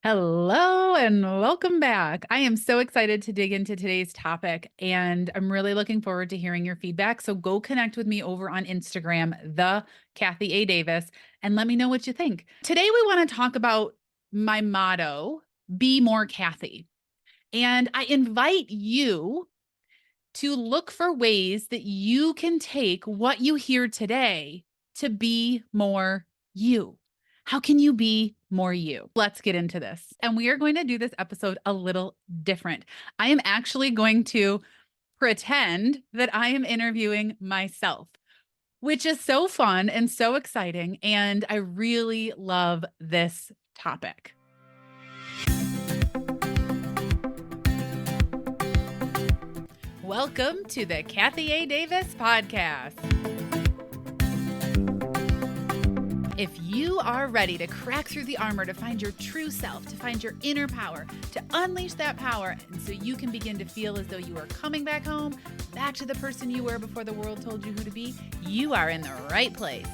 Hello and welcome back. I am so excited to dig into today's topic and I'm really looking forward to hearing your feedback. So go connect with me over on Instagram, the Kathy A. Davis, and let me know what you think. Today we want to talk about my motto, be more Kathy. And I invite you to look for ways that you can take what you hear today to be more you. How can you be more you? Let's get into this. And we are going to do this episode a little different. I am actually going to pretend that I am interviewing myself, which is so fun and so exciting. And I really love this topic. Welcome to the Kathy A. Davis podcast. If you are ready to crack through the armor to find your true self, to find your inner power, to unleash that power, and so you can begin to feel as though you are coming back home, back to the person you were before the world told you who to be, you are in the right place.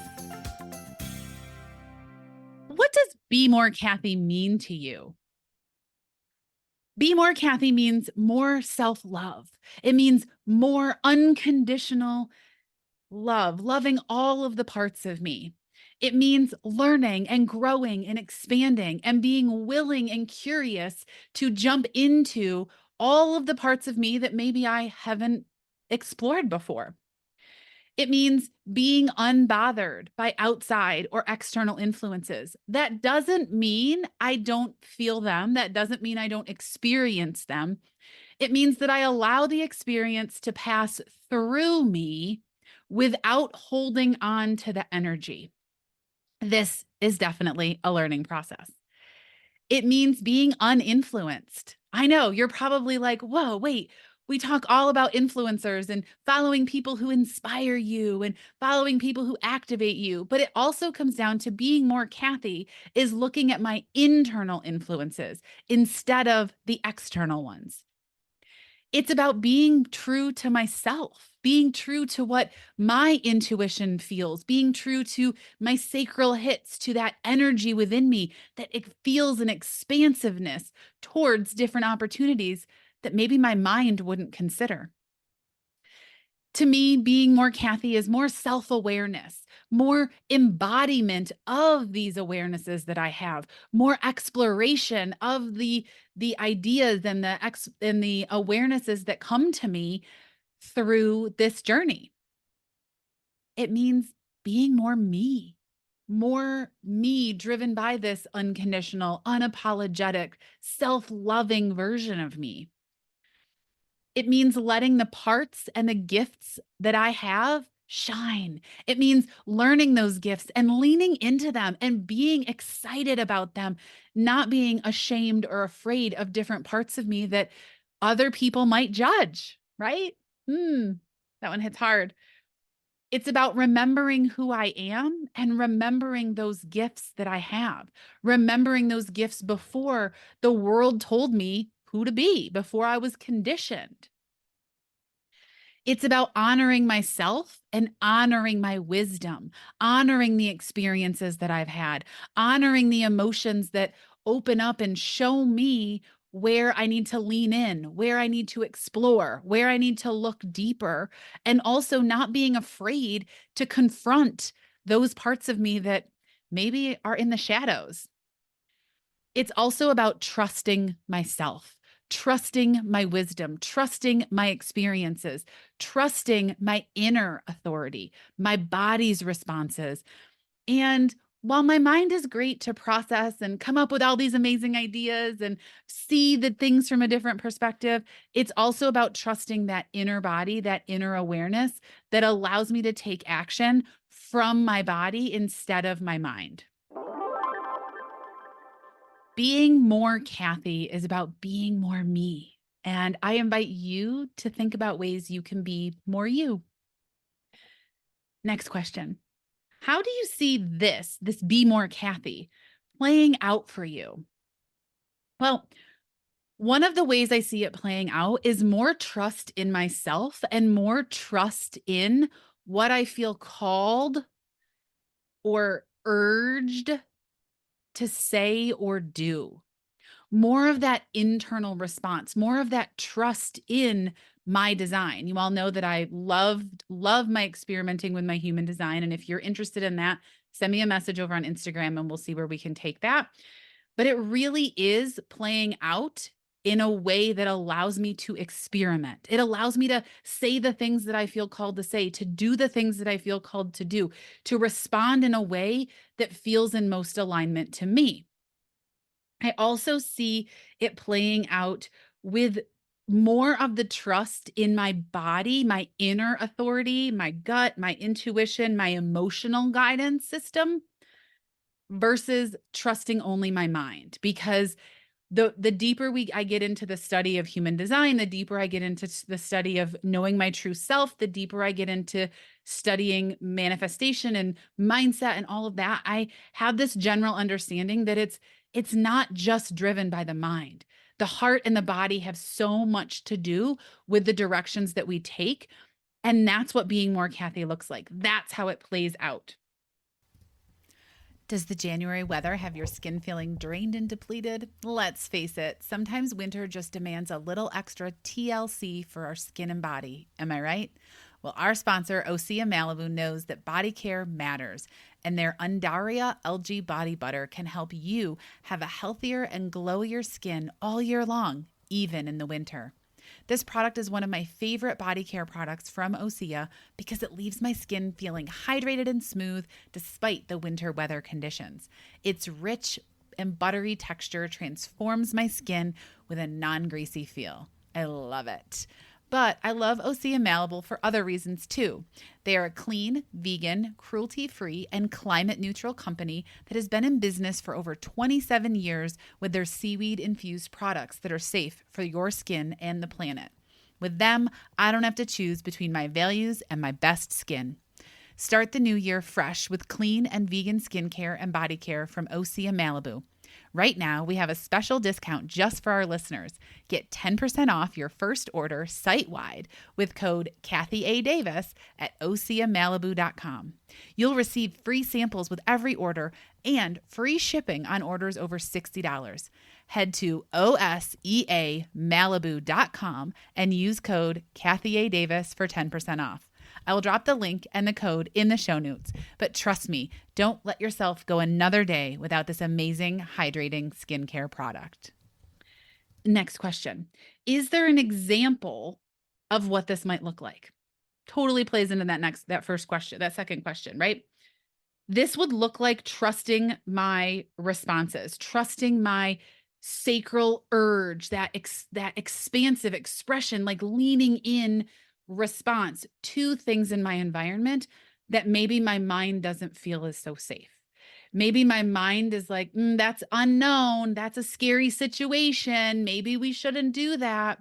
What does be more Kathy mean to you? Be more Kathy means more self-love. It means more unconditional love, loving all of the parts of me. It means learning and growing and expanding and being willing and curious to jump into all of the parts of me that maybe I haven't explored before. It means being unbothered by outside or external influences. That doesn't mean I don't feel them. That doesn't mean I don't experience them. It means that I allow the experience to pass through me without holding on to the energy. This is definitely a learning process. It means being uninfluenced. I know you're probably like, whoa, wait, we talk all about influencers and following people who inspire you and following people who activate you. But it also comes down to being more Kathy is looking at my internal influences instead of the external ones. It's about being true to myself, being true to what my intuition feels, being true to my sacral hits, to that energy within me, that it feels an expansiveness towards different opportunities that maybe my mind wouldn't consider. To me, being more Kathy is more self-awareness, more embodiment of these awarenesses that I have, more exploration of the ideas and the awarenesses that come to me through this journey. It means being more me driven by this unconditional, unapologetic, self-loving version of me. It means letting the parts and the gifts that I have shine. It means learning those gifts and leaning into them and being excited about them, not being ashamed or afraid of different parts of me that other people might judge, right? That one hits hard. It's about remembering who I am and remembering those gifts that I have, remembering those gifts before the world told me who to be, before I was conditioned. It's about honoring myself and honoring my wisdom, honoring the experiences that I've had, honoring the emotions that open up and show me where I need to lean in, where I need to explore, where I need to look deeper, and also not being afraid to confront those parts of me that maybe are in the shadows. It's also about trusting myself, trusting my wisdom, trusting my experiences, trusting my inner authority, my body's responses. And while my mind is great to process and come up with all these amazing ideas and see the things from a different perspective, it's also about trusting that inner body, that inner awareness that allows me to take action from my body instead of my mind. Being more Kathy is about being more me. And I invite you to think about ways you can be more you. Next question. How do you see this be more Kathy, playing out for you? Well, one of the ways I see it playing out is more trust in myself and more trust in what I feel called or urged to say or do. more of that internal response, more of that trust in my design. You all know that I love my experimenting with my human design. And if you're interested in that, send me a message over on Instagram and we'll see where we can take that. But it really is playing out in a way that allows me to experiment. It allows me to say the things that I feel called to say, to do the things that I feel called to do, to respond in a way that feels in most alignment to me. I also see it playing out with more of the trust in my body, my inner authority, my gut, my intuition, my emotional guidance system versus trusting only my mind. Because the deeper I get into the study of human design, the deeper I get into the study of knowing my true self, the deeper I get into studying manifestation and mindset and all of that, I have this general understanding that it's not just driven by the mind. The heart and the body have so much to do with the directions that we take. And that's what being more Kathy looks like. That's how it plays out. Does the January weather have your skin feeling drained and depleted? Let's face it, sometimes winter just demands a little extra TLC for our skin and body. Am I right? Well, our sponsor, Osea Malibu, knows that body care matters, and their Undaria algae body butter can help you have a healthier and glowier skin all year long, even in the winter. This product is one of my favorite body care products from Osea because it leaves my skin feeling hydrated and smooth despite the winter weather conditions. Its rich and buttery texture transforms my skin with a non-greasy feel. I love it. But I love Osea Malibu for other reasons too. They are a clean, vegan, cruelty-free, and climate-neutral company that has been in business for over 27 years with their seaweed-infused products that are safe for your skin and the planet. With them, I don't have to choose between my values and my best skin. Start the new year fresh with clean and vegan skincare and body care from Osea Malibu. Right now, we have a special discount just for our listeners. Get 10% off your first order site-wide with code Kathy A. Davis at OseaMalibu.com. You'll receive free samples with every order and free shipping on orders over $60. Head to OSEAMalibu.com and use code Kathy A. Davis for 10% off. I will drop the link and the code in the show notes, but trust me, don't let yourself go another day without this amazing hydrating skincare product. Next question. Is there an example of what this might look like? Totally plays into that first question, that second question, right? This would look like trusting my responses, trusting my sacral urge, that expansive expression, like leaning in response to things in my environment that maybe my mind doesn't feel is so safe. Maybe my mind is like, that's unknown. That's a scary situation. Maybe we shouldn't do that.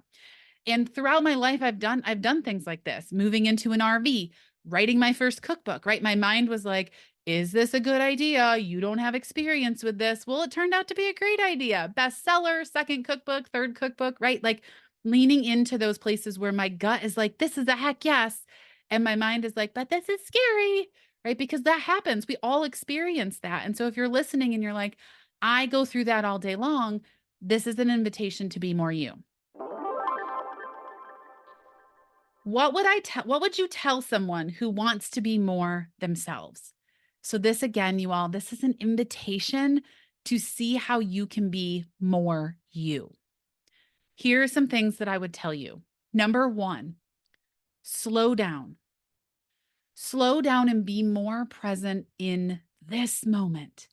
And throughout my life, I've done things like this, moving into an RV, writing my first cookbook, right? My mind was like, is this a good idea? You don't have experience with this. Well, it turned out to be a great idea. Bestseller, second cookbook, third cookbook, right? Like leaning into those places where my gut is like, this is a heck yes. And my mind is like, but this is scary, right? Because that happens. We all experience that. And so if you're listening and you're like, I go through that all day long, this is an invitation to be more you. What would you tell someone who wants to be more themselves? So this again, you all, this is an invitation to see how you can be more you. Here are some things that I would tell you. Number 1, slow down. Slow down and be more present in this moment.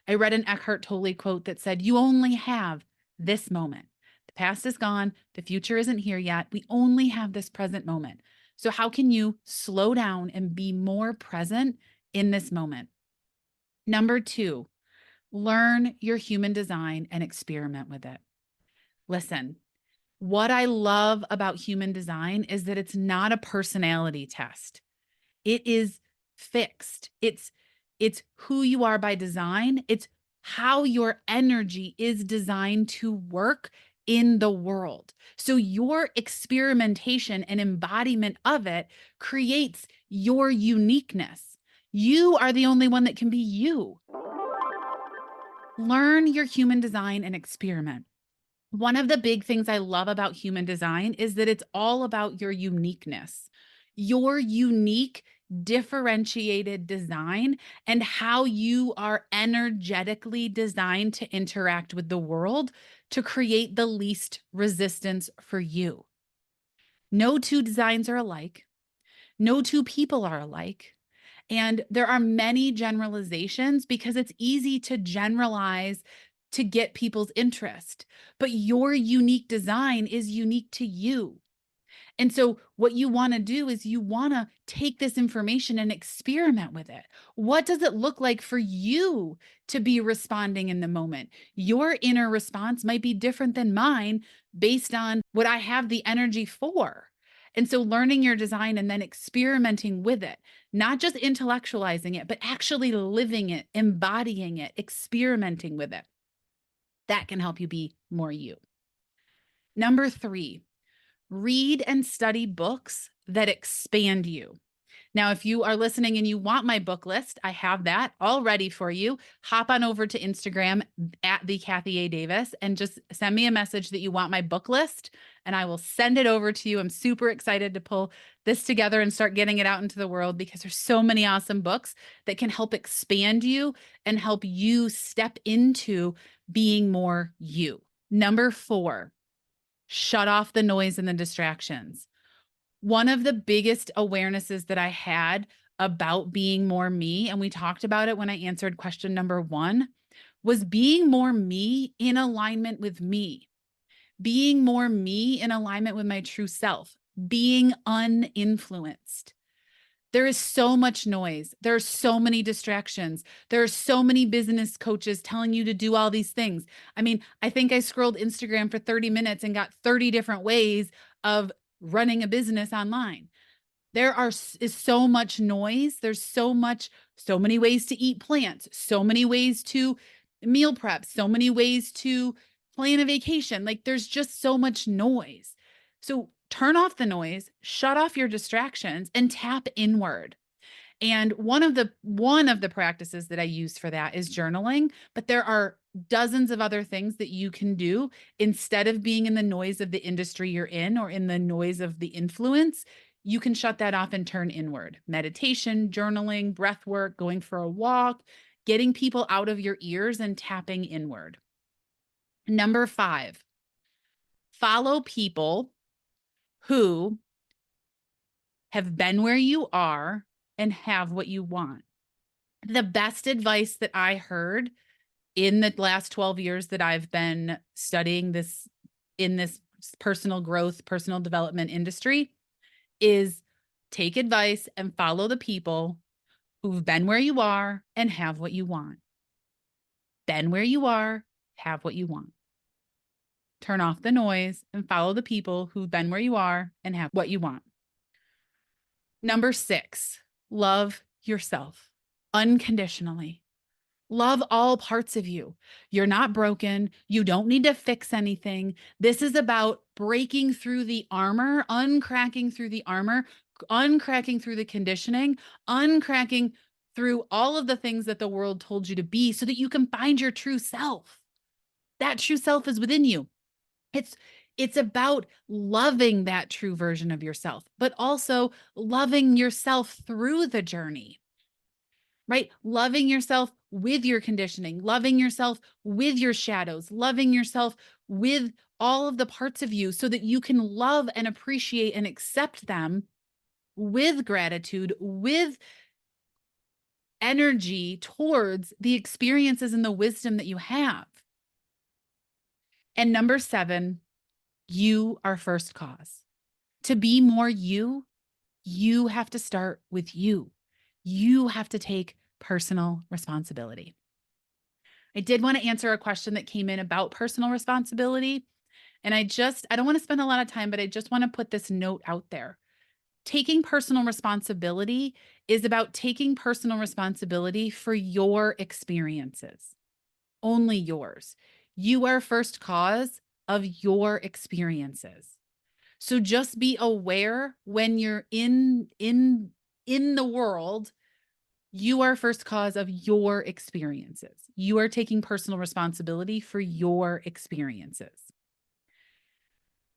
I read an Eckhart Tolle quote that said, you only have this moment. The past is gone. The future isn't here yet. We only have this present moment. So how can you slow down and be more present in this moment? Number 2, learn your human design and experiment with it. Listen, what I love about human design is that it's not a personality test. It is fixed. It's who you are by design. It's how your energy is designed to work in the world. So your experimentation and embodiment of it creates your uniqueness. You are the only one that can be you. Learn your human design and experiment. One of the big things I love about human design is that it's all about your uniqueness, your unique, differentiated design, and how you are energetically designed to interact with the world to create the least resistance for you. No two designs are alike. No two people are alike. And there are many generalizations because it's easy to generalize to get people's interest. But your unique design is unique to you. And so, what you want to do is you want to take this information and experiment with it. What does it look like for you to be responding in the moment? Your inner response might be different than mine based on what I have the energy for. And so, learning your design and then experimenting with it, not just intellectualizing it, but actually living it, embodying it, experimenting with it, that can help you be more you. Number 3, read and study books that expand you. Now, if you are listening and you want my book list, I have that all ready for you. Hop on over to Instagram at the Kathy A. Davis and just send me a message that you want my book list, and I will send it over to you. I'm super excited to pull this together and start getting it out into the world because there's so many awesome books that can help expand you and help you step into being more you. Number 4, shut off the noise and the distractions. One of the biggest awarenesses that I had about being more me, and we talked about it when I answered question number 1, was being more me in alignment with me, being more me in alignment with my true self, being uninfluenced. There is so much noise. There are so many distractions. There are so many business coaches telling you to do all these things. I mean, I think I scrolled Instagram for 30 minutes and got 30 different ways of running a business online. There is so much noise. There's so many ways to eat plants, so many ways to meal prep, so many ways to plan a vacation. Like there's just so much noise. So turn off the noise, shut off your distractions, and tap inward. And one of the practices that I use for that is journaling, but there are dozens of other things that you can do instead of being in the noise of the industry you're in or in the noise of the influence. You can shut that off and turn inward. Meditation, journaling, breath work, going for a walk, getting people out of your ears and tapping inward. Number 5, follow people who have been where you are and have what you want. The best advice that I heard in the last 12 years that I've been studying this in this personal growth, personal development industry is take advice and follow the people who've been where you are and have what you want. Been where you are, have what you want. Turn off the noise and follow the people who've been where you are and have what you want. Number 6, love yourself unconditionally. Love all parts of you. You're not broken. You don't need to fix anything. This is about breaking through the armor, uncracking through the armor, uncracking through the conditioning, uncracking through all of the things that the world told you to be so that you can find your true self. That true self is within you. It's about loving that true version of yourself, but also loving yourself through the journey. Right? Loving yourself with your conditioning, loving yourself with your shadows, loving yourself with all of the parts of you so that you can love and appreciate and accept them with gratitude, with energy towards the experiences and the wisdom that you have. And number 7, you are first cause. To be more you, you have to start with you. You have to take personal responsibility. I did want to answer a question that came in about personal responsibility. And I don't want to spend a lot of time, but I just want to put this note out there. Taking personal responsibility is about taking personal responsibility for your experiences, only yours. You are first cause of your experiences. So just be aware when you're in the world You are first cause of your experiences. You are taking personal responsibility for your experiences.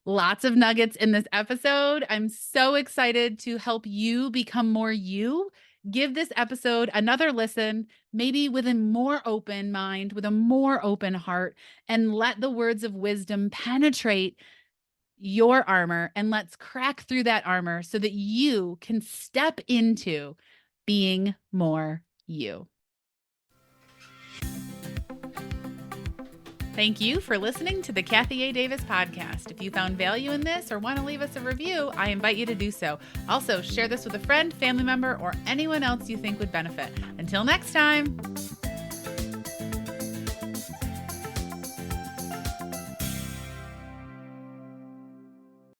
Lots of nuggets in this episode. I'm so excited to help you become more you. Give this episode another listen, maybe with a more open mind, with a more open heart, and let the words of wisdom penetrate your armor. And let's crack through that armor so that you can step into being more you. Thank you for listening to the Kathy A. Davis podcast. If you found value in this or want to leave us a review, I invite you to do so. Also, share this with a friend, family member, or anyone else you think would benefit. Until next time.